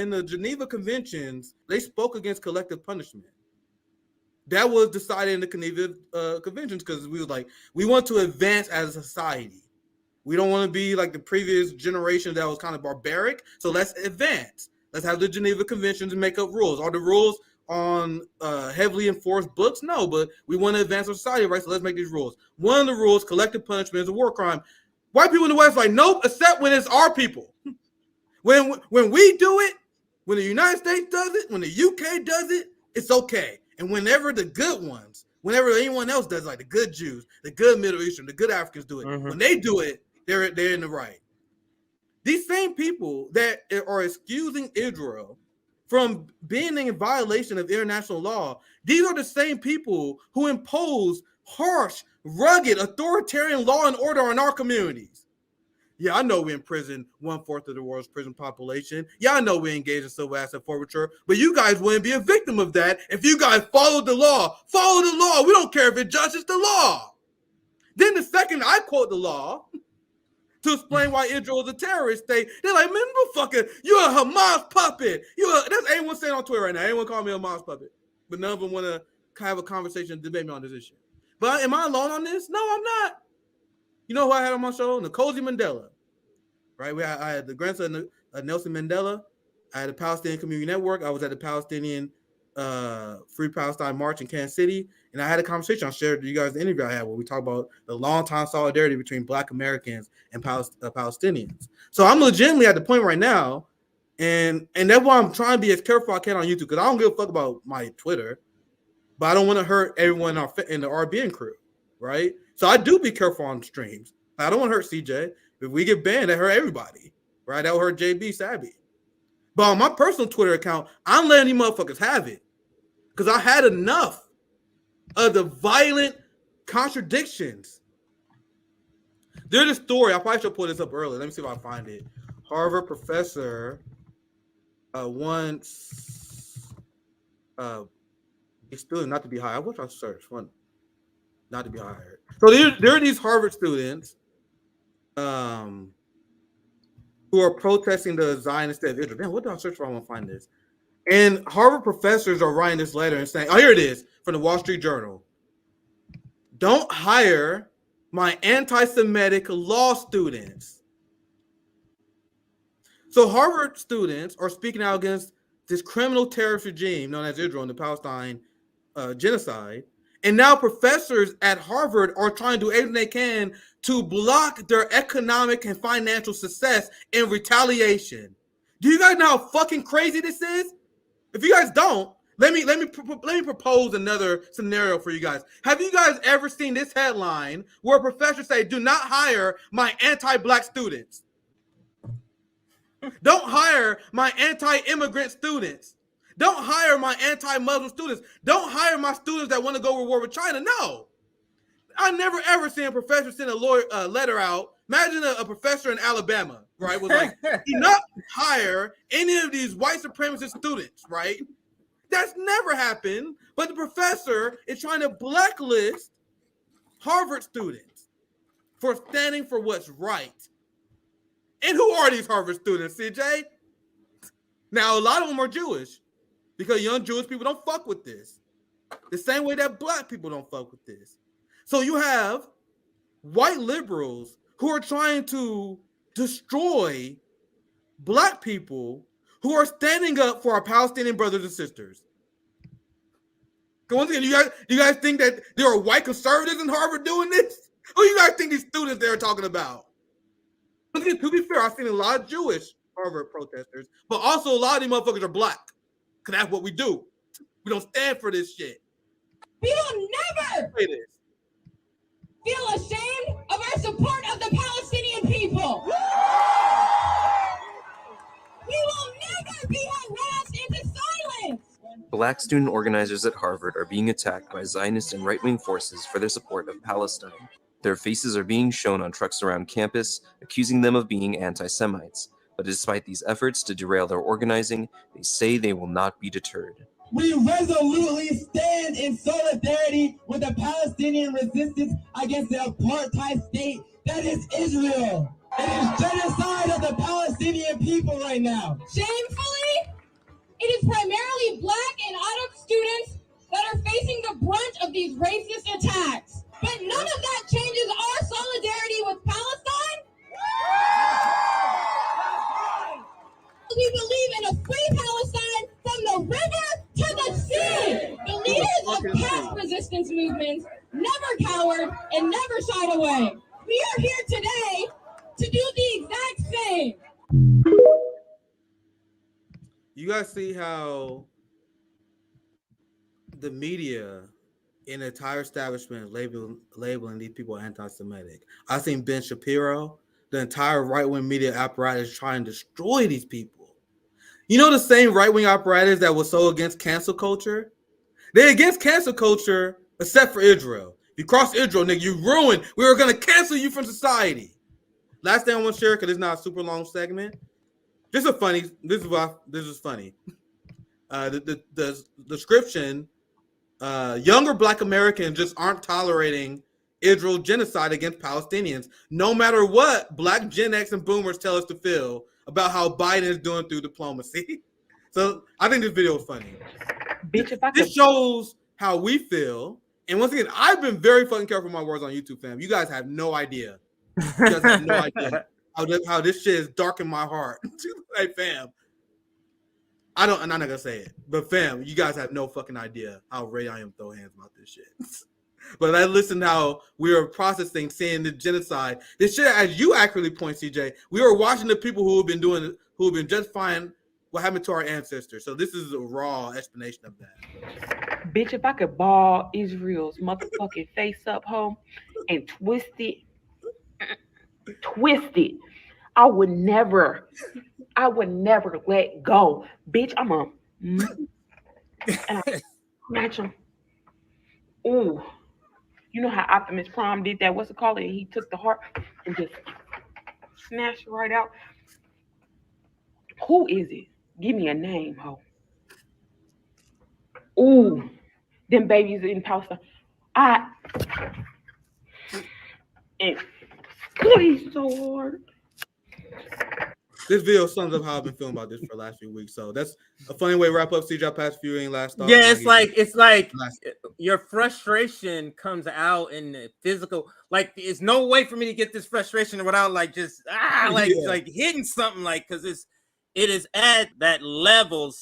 the Geneva Conventions, they spoke against collective punishment. That was decided in the Geneva Conventions because we was like, we want to advance as a society. We don't want to be like the previous generation that was kind of barbaric. So let's advance. Let's have the Geneva Conventions and make up rules. Are the rules on heavily enforced books? No, but we want to advance our society, right? So let's make these rules. One of the rules, collective punishment is a war crime. White people in the West are like, nope, except when it's our people. When we do it, when the United States does it, when the UK does it, it's okay. And whenever the good ones, whenever anyone else does, like the good Jews, the good Middle Eastern, the good Africans do it, when they do it, they're in the right. These same people that are excusing Israel from being in violation of international law, these are the same people who impose harsh, rugged, authoritarian law and order on our communities. Yeah, I know we imprison 1/4 of the world's prison population. Yeah, I know we engage in civil asset forfeiture, but you guys wouldn't be a victim of that if you guys followed the law. Follow the law. We don't care if it judges the law. Then the second I quote the law to explain why Israel is a terrorist state, they're like, man, motherfucker, you're a Hamas puppet. That's anyone saying on Twitter right now. Anyone call me a Hamas puppet. But none of them want to have a conversation, debate me on this issue. But am I alone on this? No, I'm not. You know who I had on my show? Nkosi Mandela. Right? I had the grandson of Nelson Mandela. I had the Palestinian Community Network. I was at the Palestinian Free Palestine March in Kansas City. And I had a conversation. I shared with you guys the interview I had where we talked about the long-time solidarity between Black Americans and Palestinians. So I'm legitimately at the point right now, and that's why I'm trying to be as careful as I can on YouTube, because I don't give a fuck about my Twitter, but I don't want to hurt everyone in the RBN crew, right? So I do be careful on streams. I don't want to hurt CJ. If we get banned, that hurt everybody, right? That will hurt JB Sabby. But on my personal Twitter account, I'm letting these motherfuckers have it because I had enough of the violent contradictions. There's a story. I probably should pull this up earlier. Let me see if I find it. Harvard professor once student, not to be hired. I wish I searched one, not to be hired. So there are these Harvard students who are protesting the Zionist state of Israel. Man, what did I search for? I want to find this. And Harvard professors are writing this letter and saying, oh, here it is from the Wall Street Journal. Don't hire my anti-Semitic law students. So Harvard students are speaking out against this criminal terrorist regime known as Israel and the Palestine genocide. And now professors at Harvard are trying to do everything they can to block their economic and financial success in retaliation. Do you guys know how fucking crazy this is? If you guys don't, let me propose another scenario for you guys. Have you guys ever seen this headline where professors say, do not hire my anti-Black students? Don't hire my anti-immigrant students. Don't hire my anti-Muslim students. Don't hire my students that want to go to war with China. No. I never ever seen a professor send a letter out. Imagine a professor in Alabama, right, was like, do not hire any of these white supremacist students, right? That's never happened. But the professor is trying to blacklist Harvard students for standing for what's right. And who are these Harvard students, CJ? Now, a lot of them are Jewish because young Jewish people don't fuck with this. The same way that Black people don't fuck with this. So you have white liberals who are trying to destroy Black people who are standing up for our Palestinian brothers and sisters. Once again, do you guys think that there are white conservatives in Harvard doing this? Who do you guys think these students they're talking about? To be fair, I've seen a lot of Jewish Harvard protesters, but also a lot of these motherfuckers are Black. Because that's what we do. We don't stand for this shit. We will never feel ashamed of our support of the Palestinian people. We will never be harassed into silence. Black student organizers at Harvard are being attacked by Zionist and right-wing forces for their support of Palestine. Their faces are being shown on trucks around campus, accusing them of being anti-Semites. But despite these efforts to derail their organizing, they say they will not be deterred. We resolutely stand in solidarity with the Palestinian resistance against the apartheid state that is Israel. It is genocide of the Palestinian people right now. Shamefully, It is primarily Black and Arab students that are facing the brunt of these racist attacks. But none of that changes our solidarity with Palestine. We believe in a free Palestine from the river to the sea. The leaders of past resistance movements never cowered and never shied away. We are here today to do the exact same. You guys see how the media and the entire establishment is labeling these people anti-Semitic. I seen Ben Shapiro, the entire right-wing media apparatus trying to destroy these people. You know the same right-wing apparatus that was so against cancel culture? They're against cancel culture except for Israel. If you cross Israel, nigga, you ruined. We were going to cancel you from society. Last thing I want to share, because it's not a super long segment. This is funny. This is funny. The description, younger Black Americans just aren't tolerating Israel genocide against Palestinians, no matter what Black Gen X and Boomers tell us to feel about how Biden is doing through diplomacy. So I think this video is funny. Bitch, if I could... This shows how we feel. And once again, I've been very fucking careful with my words on YouTube, fam. You guys have no idea. You guys have no idea how this shit is darkened my heart. Like, fam, I'm not gonna say it, but fam, you guys have no fucking idea how ready I am to throw hands about this shit. But I listened how we were processing, seeing the genocide. This shit, as you accurately point, CJ, we were watching the people who have been justifying what happened to our ancestors. So this is a raw explanation of that. Bitch, if I could ball Israel's motherfucking face up, ho, and twist it, I would never let go. Bitch, I'm a and I snatch him. Ooh. You know how Optimus Prime did that? What's it called? And he took the heart and just snatched it right out. Who is it? Give me a name, ho. Ooh. Them babies in Palestine. And squeeze so hard. This video sums up how I've been feeling about this for the last few weeks. So that's a funny way to wrap up. CJ, past few any last thoughts? Yeah, it's like your frustration comes out in the physical. Like, there's no way for me to get this frustration without like just like hitting something, like, because it is at that level.